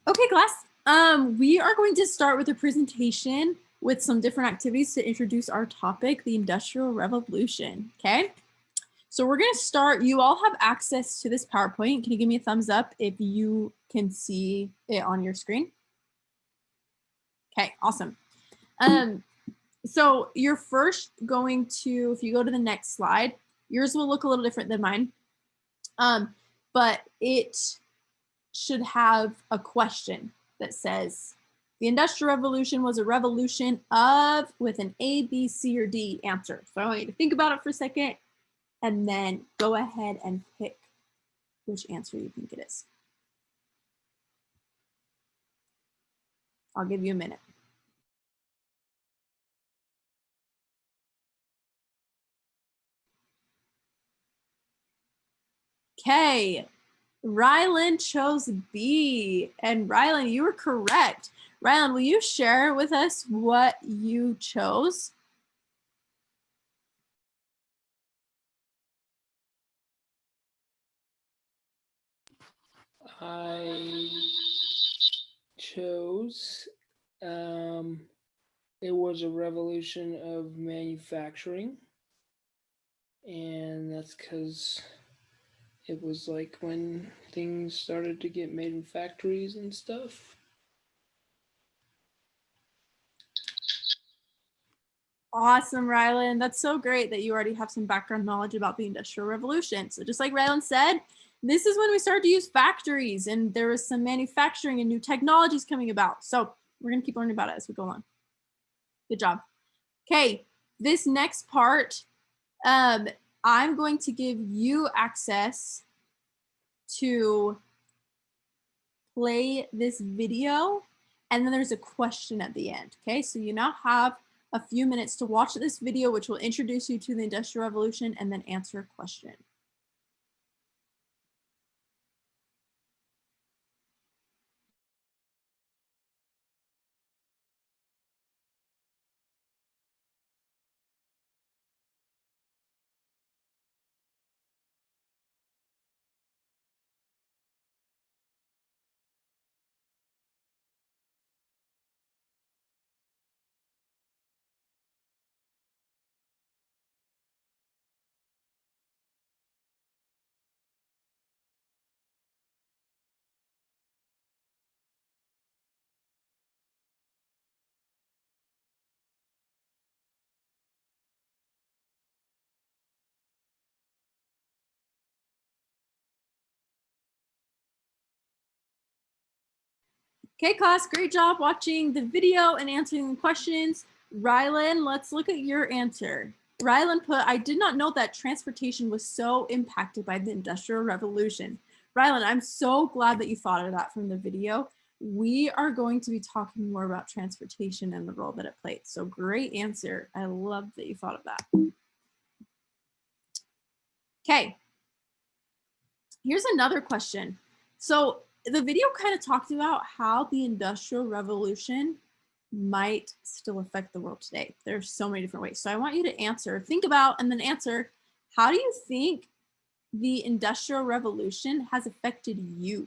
Okay, class. We are going to start with a presentation with some different activities to introduce our topic, the Industrial Revolution. Okay, so we're going to start. You all have access to this PowerPoint. Can you give me a thumbs up if you can see it on your screen? Okay, awesome. So you're first going to, if you go to the next slide, yours will look a little different than mine, but it should have a question that says, the Industrial Revolution was a revolution of, with an A, B, C, or D answer. So I want you to think about it for a second and then go ahead and pick which answer you think it is. I'll give you a minute. Okay, Rylan chose B, and Rylan, you were correct. Rylan, will you share with us what you chose? I chose it was a revolution of manufacturing, and that's because it was like when things started to get made in factories and stuff. Awesome, Rylan. That's so great that you already have some background knowledge about the Industrial Revolution. So just like Rylan said, this is when we started to use factories and there was some manufacturing and new technologies coming about. So we're going to keep learning about it as we go along. Good job. Okay, this next part, I'm going to give you access to play this video, and then there's a question at the end. Okay, so you now have a few minutes to watch this video, which will introduce you to the Industrial Revolution and then answer a question. Okay, class, great job watching the video and answering the questions. Rylan, let's look at your answer. Rylan put, I did not know that transportation was so impacted by the Industrial Revolution. Rylan, I'm so glad that you thought of that from the video. We are going to be talking more about transportation and the role that it played. So great answer. I love that you thought of that. Okay, here's another question. So the video kind of talked about how the Industrial Revolution might still affect the world today. There's so many different ways. So I want you to answer, think about, and then answer, how do you think the Industrial Revolution has affected you?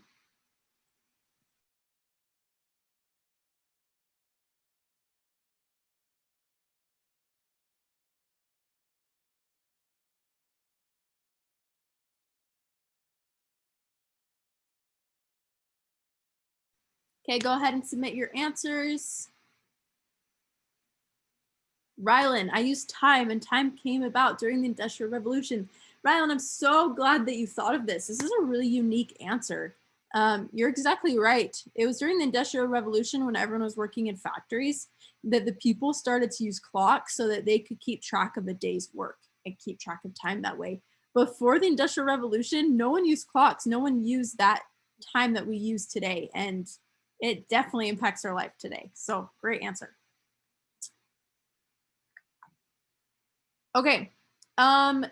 Okay, go ahead and submit your answers. Rylan, I used time, and time came about during the Industrial Revolution. Rylan, I'm so glad that you thought of this. This is a really unique answer. You're exactly right. It was during the Industrial Revolution, when everyone was working in factories, that the people started to use clocks so that they could keep track of the day's work and keep track of time that way. Before the Industrial Revolution, no one used clocks. No one used that time that we use today. And it definitely impacts our life today. So great answer. Okay, go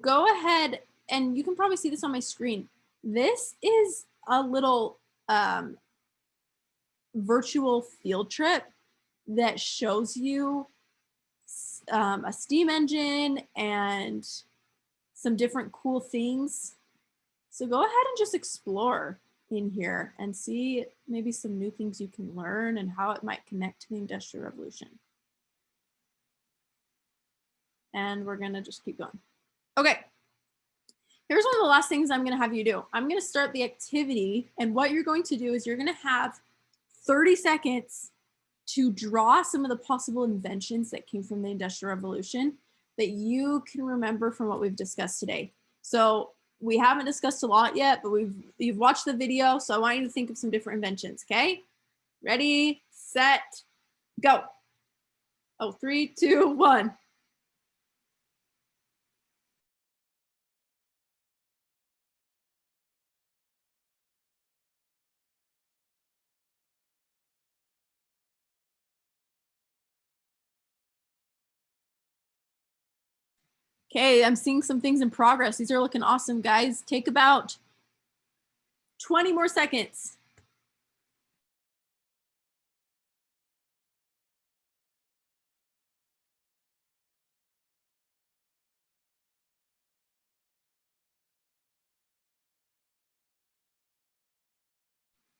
ahead, and you can probably see this on my screen. This is a little virtual field trip that shows you a steam engine and some different cool things. So go ahead and just explore. in here and see maybe some new things you can learn and how it might connect to the Industrial Revolution. And we're gonna just keep going. Okay, here's one of the last things I'm gonna have you do. I'm gonna start the activity, and what you're going to do is you're gonna have 30 seconds to draw some of the possible inventions that came from the Industrial Revolution that you can remember from what we've discussed today. So we haven't discussed a lot yet, but you've watched the video, so I want you to think of some different inventions, okay? Ready, set, go. Oh, 3, 2, 1. Okay, I'm seeing some things in progress. These are looking awesome, guys. Take about 20 more seconds.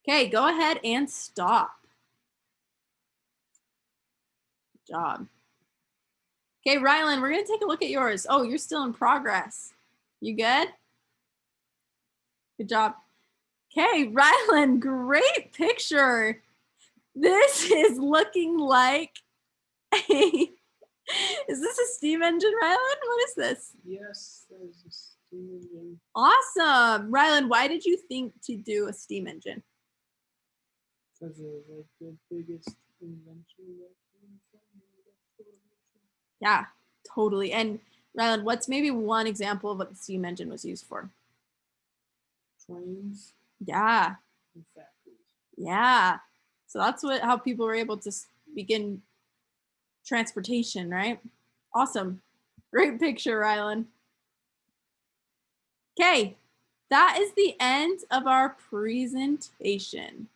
Okay, go ahead and stop. Good job. Okay, Rylan, we're gonna take a look at yours. Oh, you're still in progress. You good? Good job. Okay, Rylan, great picture. This is looking like a, is this a steam engine, Rylan? What is this? Yes, that is a steam engine. Awesome. Rylan, why did you think to do a steam engine? Because it was like the biggest invention that came from the Industrial Revolution. Yeah, totally. And Rylan, what's maybe one example of what the steam engine was used for? Trains Yeah. and factories. Yeah. So that's how people were able to begin transportation, right? Awesome. Great picture, Rylan. Okay, that is the end of our presentation.